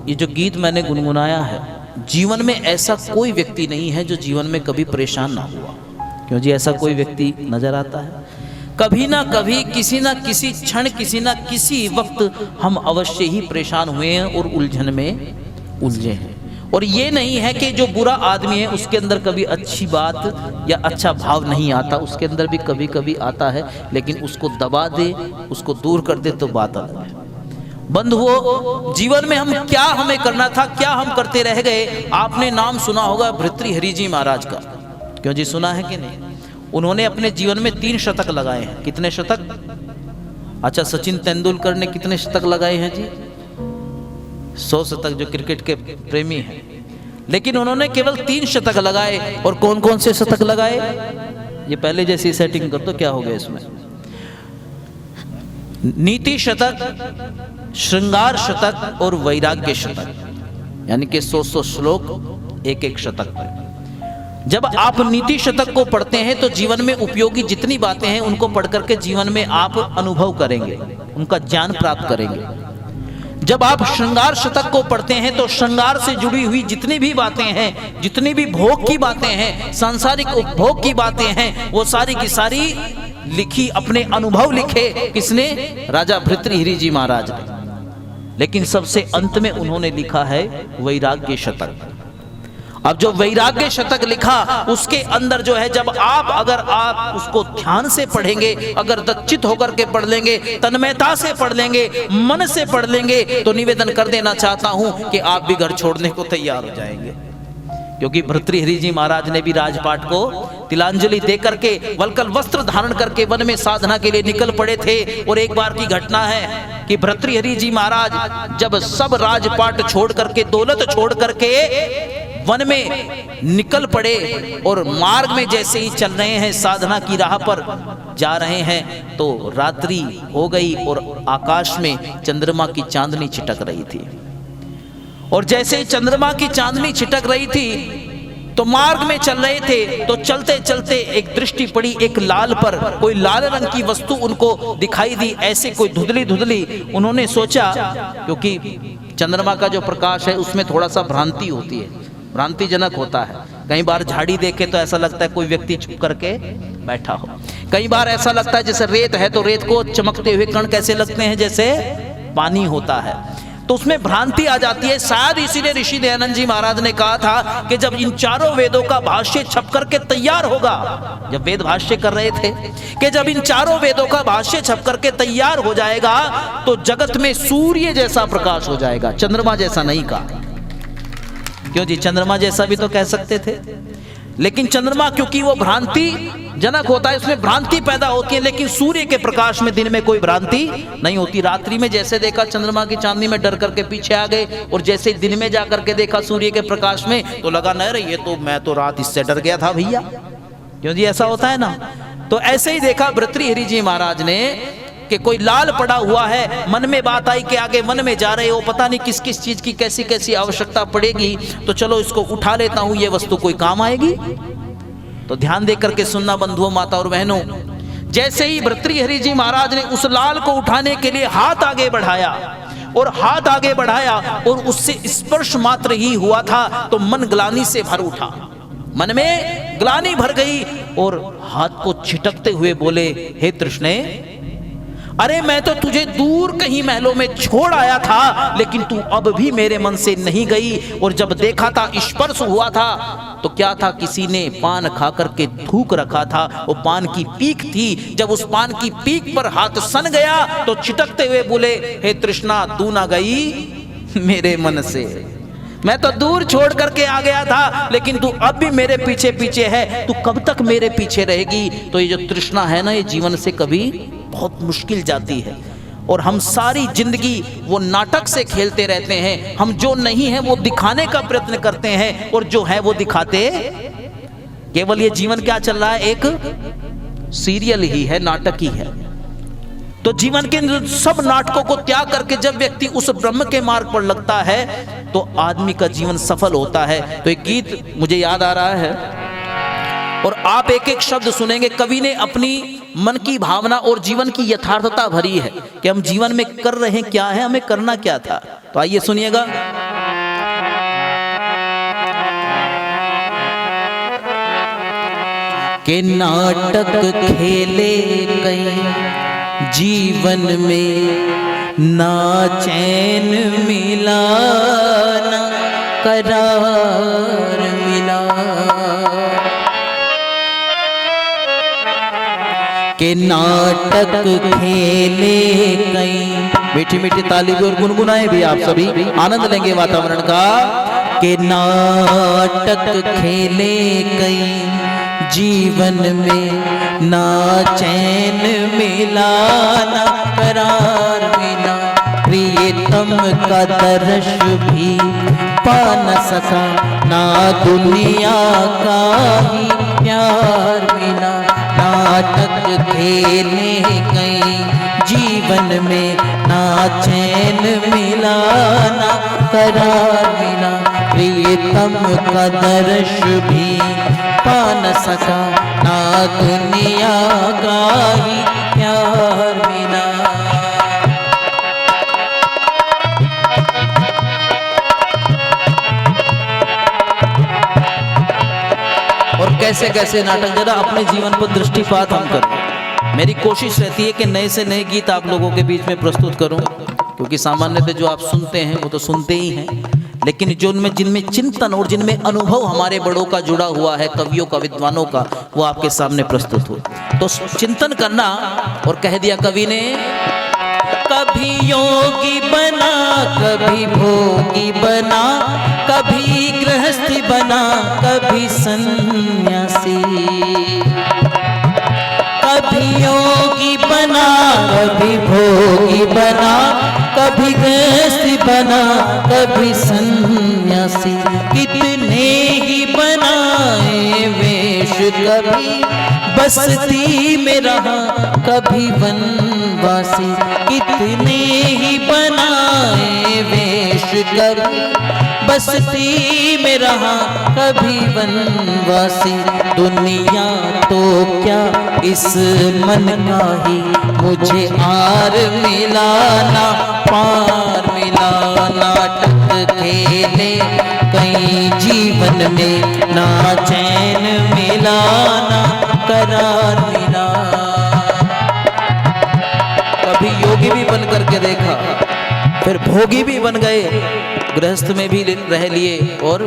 ये जो गीत मैंने गुनगुनाया है, जीवन में ऐसा कोई व्यक्ति नहीं है जो जीवन में कभी परेशान ना हुआ। क्यों जी, ऐसा कोई व्यक्ति नजर आता है? कभी ना कभी, किसी ना किसी क्षण, किसी ना किसी वक्त हम अवश्य ही परेशान हुए हैं और उलझन में उलझे हैं। और ये नहीं है कि जो बुरा आदमी है उसके अंदर कभी अच्छी बात या अच्छा भाव नहीं आता, उसके अंदर भी कभी कभी आता है, लेकिन उसको दबा दे, उसको दूर कर दे तो बात अलग है। बंधुओं, जीवन में हम क्या हमें करना था, क्या हम करते रह गए। आपने नाम सुना होगा भर्तृहरि जी महाराज का। क्यों जी, सुना है कि नहीं? उन्होंने अपने जीवन में 3 शतक लगाए हैं। कितने शतक? अच्छा, सचिन तेंदुलकर ने कितने शतक लगाए हैं जी? 100 शतक, जो क्रिकेट के प्रेमी हैं। लेकिन उन्होंने केवल 3 शतक लगाए। और कौन कौन से शतक लगाए? ये पहले जैसी सेटिंग कर दो, क्या हो गया इसमें? नीति शतक, श्रृंगार शतक और वैराग्य शतक, यानी कि 100 श्लोक, एक शतक पर। जब आप नीति शतक को पढ़ते हैं तो जीवन में उपयोगी जितनी बातें हैं उनको पढ़ करके जीवन में आप अनुभव करेंगे, उनका ज्ञान प्राप्त करेंगे। जब आप श्रृंगार शतक को पढ़ते हैं तो श्रृंगार से जुड़ी हुई जितनी भी बातें हैं, जितनी भी भोग की बातें हैं, सांसारिक उपभोग की बातें हैं, वो सारी की सारी लिखी, अपने अनुभव लिखे। किसने? राजा भर्तृहरि जी महाराज ने। लेकिन सबसे अंत में उन्होंने लिखा है वैराग्य शतक। अब जो वैराग्य शतक लिखा, उसके अंदर जो है, जब अगर आप उसको ध्यान से पढ़ेंगे, अगर दच्चित होकर के पढ़ लेंगे, तन्मयता से पढ़ लेंगे, मन से पढ़ लेंगे, तो निवेदन कर देना चाहता हूं कि आप भी घर छोड़ने को तैयार हो जाएंगे। क्योंकि भर्तृहरि जी महाराज ने भी राजपाट को तिलांजलि दे करके वल्कल वस्त्र धारण करके वन में साधना के लिए निकल पड़े थे। और एक बार की घटना है कि भर्तृहरि जी महाराज जब सब राजपाट छोड़ करके, दौलत छोड़ करके वन में निकल पड़े और मार्ग में जैसे ही चल रहे हैं, साधना की राह पर जा रहे हैं, तो रात्रि हो गई और आकाश में चंद्रमा की चांदनी छिटक रही थी। और जैसे ही चंद्रमा की चांदनी छिटक रही थी तो मार्ग में चल रहे थे, तो चलते चलते एक दृष्टि पड़ी एक लाल पर। कोई लाल रंग की वस्तु उनको दिखाई दी, ऐसे कोई धुंधली धुंधली। उन्होंने सोचा, क्योंकि चंद्रमा का जो प्रकाश है उसमें थोड़ा सा भ्रांति होती है, भ्रांतिजनक होता है। कई बार झाड़ी देखे तो ऐसा लगता है कोई व्यक्ति छुप करके बैठा हो। कई बार ऐसा लगता है जैसे रेत है तो रेत को चमकते हुए कण कैसे लगते हैं, जैसे पानी होता है, तो उसमें भ्रांति आ जाती है। शायद इसीलिए ऋषि दयानंद जी महाराज ने कहा था कि जब इन चारों वेदों का भाष्य छप करके तैयार होगा, जब वेद भाष्य कर रहे थे कि जब इन चारों वेदों का भाष्य छप करके तैयार हो जाएगा तो जगत में सूर्य जैसा प्रकाश हो जाएगा, चंद्रमा जैसा नहीं कहा। क्यों जी, चंद्रमा जैसा भी तो कह सकते थे, लेकिन चंद्रमा क्योंकि वो भ्रांति जनक होता है, उसमें भ्रांति पैदा होती है। लेकिन सूर्य के प्रकाश में दिन में कोई भ्रांति नहीं होती। रात्रि में जैसे देखा चंद्रमा की चांदनी में, डर करके पीछे आ गए, और जैसे दिन में जाकर के देखा सूर्य के प्रकाश में तो लगा नहीं ये तो मैं तो रात इससे डर गया था भैया। क्यों जी, ऐसा होता है ना। तो ऐसे ही देखा भर्तृहरि जी महाराज ने कि कोई लाल पड़ा हुआ है। मन में बात आई कि आगे वन में जा रहे हो, पता नहीं किस किस चीज की कैसी कैसी आवश्यकता पड़ेगी, तो चलो इसको उठा लेता हूं, ये वस्तु कोई काम आएगी। तो ध्यान दे करके सुनना बंधुओं, माता और बहनों। जैसे ही भर्तृहरि जी महाराज ने उस लाल को उठाने के लिए हाथ आगे बढ़ाया और हाथ आगे बढ़ाया और उससे स्पर्श मात्र ही हुआ था तो मन ग्लानि से भर उठा, मन में ग्लानि भर गई और हाथ को छिटकते हुए बोले, हे तृष्णे, अरे मैं तो तुझे दूर कहीं महलों में छोड़ आया था, लेकिन तू अब भी मेरे मन से नहीं गई। और जब देखा था, स्पर्श हुआ था, तो क्या था, किसी ने पान खा करके थूक रखा था, वो पान की पीक थी। जब उस पान की पीक पर हाथ सन गया तो छिटकते हुए बोले, हे तृष्णा, तू ना गई मेरे मन से, मैं तो दूर छोड़ करके आ गया था, लेकिन तू अब भी मेरे पीछे पीछे है, तू कब तक मेरे पीछे रहेगी। तो ये जो तृष्णा है ना, ये जीवन से कभी बहुत मुश्किल जाती है। और हम सारी जिंदगी वो नाटक से खेलते रहते हैं। हम जो नहीं है वो दिखाने का प्रयत्न करते हैं और जो है वो दिखाते। केवल ये जीवन क्या चल रहा है, एक सीरियल ही है, नाटक ही है। तो जीवन के सब नाटकों को त्याग करके जब व्यक्ति उस ब्रह्म के मार्ग पर लगता है तो आदमी का जीवन सफल होता है। तो एक गीत मुझे याद आ रहा है और आप एक एक शब्द सुनेंगे। कवि ने अपनी मन की भावना और जीवन की यथार्थता भरी है कि हम जीवन में कर रहे हैं क्या है, हमें करना क्या था। तो आइए सुनिएगा। के नाटक खेले कई जीवन में, ना चैन मिला ना करार मिला। के नाटक खेले कई, मीठी मीठी ताली भी और गुनगुनाए भी आप सभी, आनंद लेंगे वातावरण का। के नाटक खेले कई जीवन में, ना चैन मिला ना करार मिला। प्रियतम का दर्श भी पा न सका, ना दुनिया का ही प्यार मिला। नाटक खेले कई जीवन में, ना चैन मिला ना करार मिला। प्रियतम का दर्श भी पा न सका, ना दुनिया का ही प्यार मिला। और कैसे कैसे नाटक, जरा अपने जीवन पर दृष्टिपात हम करें। मेरी कोशिश रहती है कि नए से नए गीत आप लोगों के बीच में प्रस्तुत करूं, क्योंकि सामान्यतः जो आप सुनते हैं वो तो सुनते ही हैं, लेकिन जो उनमें जिनमें चिंतन और जिनमें अनुभव हमारे बड़ों का जुड़ा हुआ है, कवियों का, विद्वानों का, वो आपके सामने प्रस्तुत हो। तो चिंतन करना। और कह दिया कवि ने, कभी योगी बना कभी भोगी बना, कभी गृहस्थी बना कभी सन्यासी। कभी योगी बना कभी भोगी बना, कभी गृहस्थी बना कभी सन्यासी। कितने ही बनाए वेश, कभी बस्ती में रहा कभी वनवासी। कितने ही बनाए वेश, कभी बस्ती में रहा कभी वनवासी। दुनिया तो क्या इस मन का ही, मुझे आर मिला ना पार मिला। नाटक खेले कई जीवन में, ना चैन मिला ना करार मिला। कभी योगी भी बन करके देखा, फिर भोगी भी बन गए, गृहस्थ में भी रह लिए, और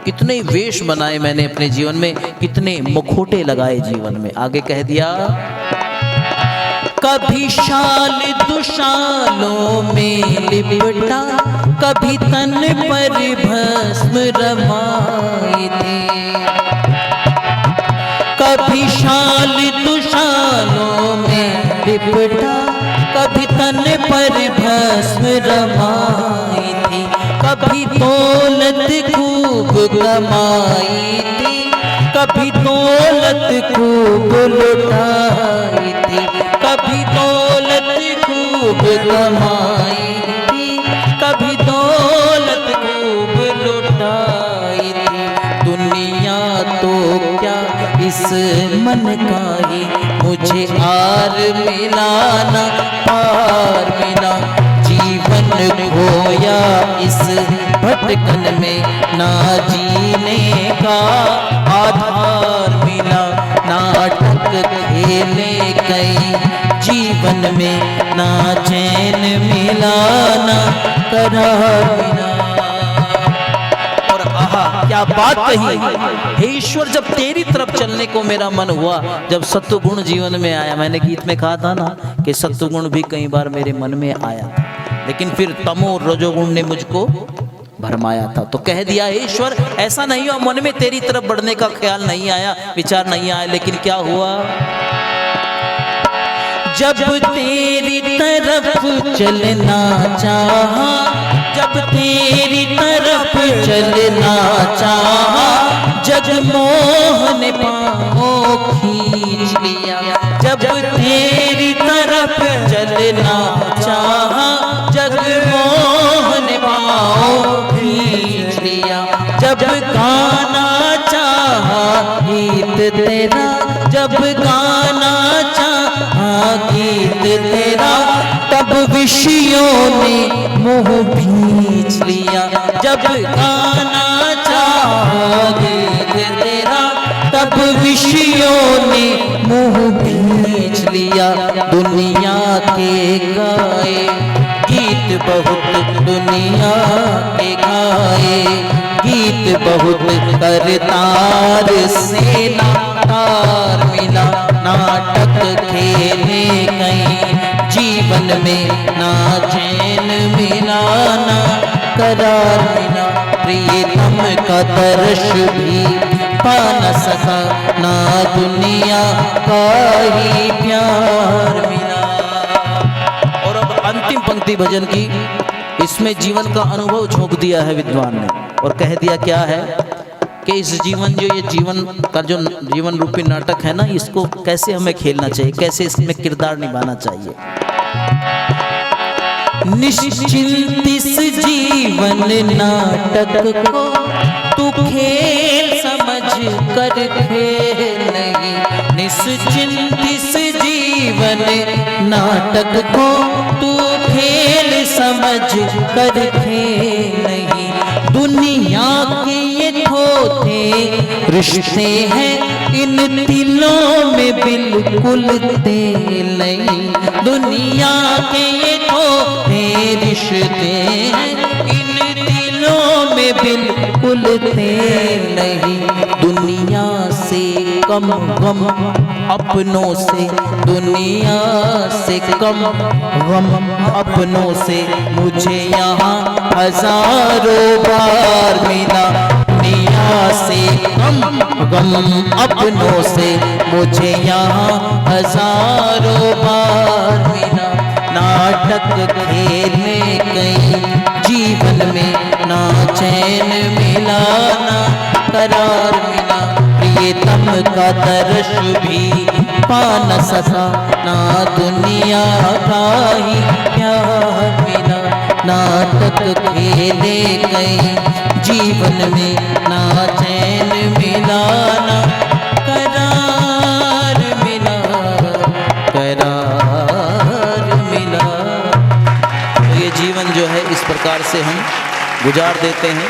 कितने वेश बनाए मैंने अपने जीवन में, कितने मुखोटे लगाए जीवन में। आगे कह दिया, कभी शाल दुशालों में लिपटा, कभी तन पर भस्म रमाए थे। कभी शाल दुशालों में लिपटा, कभी तन पर भस्म रमाई थी। कभी दौलत खूब कमाई थी, कभी दौलत खूब लुटाई थी। कभी दौलत खूब कमाई थी, कभी दौलत खूब लुटाई थी। दुनिया तो क्या इस मन का ही, मुझे आर मिला ना पार मिला। जीवन खोया इस भटकन में, ना जीने का आधार मिला। नाटक खेले कई जीवन में, ना चैन मिला ना करार मिला। क्या बात कही, हे ईश्वर, जब तेरी तरफ चलने को मेरा मन हुआ, जब सत्वगुण जीवन में आया। मैंने गीत में कहा था ना कि सत्वगुण भी कई बार मेरे मन में आया था, लेकिन फिर तमो रजोगुण ने मुझको भरमाया था। तो कह दिया, हे ईश्वर, ऐसा नहीं हुआ मन में तेरी तरफ बढ़ने का ख्याल नहीं आया, विचार नहीं आया, लेकिन क्या हुआ, जब तेरी तरफ चलना चाहा, जब तेरी तरफ चलना चाहा, जगमोह ने पाँव खींच लिया। जब तेरी तरफ चलना चाहा, जगमोह ने पाँव खींच लिया। जब गाना चाहा गीत तेरा, जब गाना चाहा गीत तेरा, तब विषयों ने मुँह भींच लिया। जब गाना चाहा गीत तेरा, तब विषयों ने मुंह खींच लिया दुनिया के गाए, गीत बहुत दुनिया के गाए, गीत बहुत करतार से नातार मिला, नाटक खेले गए, जीवन में ना चैन मिला ना करार मिला, प्रियतम का दर्श भी पा न सका, ना दुनिया का ही प्यार मिला। और अब अंतिम पंक्ति भजन की, इसमें जीवन का अनुभव झोंक दिया है विद्वान ने और कह दिया क्या है कि इस जीवन ये जीवन का जो जीवन रूपी नाटक है ना, इसको कैसे हमें खेलना चाहिए, कैसे इसमें किरदार निभाना चाहिए। निश्चिंत इस जीवन नाटक को तू खेल समझ कर खेल नहीं, निश्चिंत इस जीवन नाटक को तू खेल समझ कर खेल नहीं, दुनिया के ये थोथे रिश्ते हैं इन दिलों में बिल्कुल तेल नहीं, दुनिया के ये थोथे रिश्ते हैं इन दिलों में बिल्कुल तेल नहीं, दुनिया से कम गम अपनों से, दुनिया से कम गम अपनों से मुझे यहाँ हजारों बार मिला, दुनिया से कम गम अपनों से मुझे यहाँ हजारों बार मिला, नाटक खेलने गई जीवन में ना चैन मिला ना करार मिला, प्रियतम का दर्श भी पा न सका, ना दुनिया का ही प्यार मिला, नाटक खेले गए जीवन में ना चैन मिला ना करार मिला, करार मिला। तो ये जीवन जो है इस प्रकार से हम गुजार देते हैं।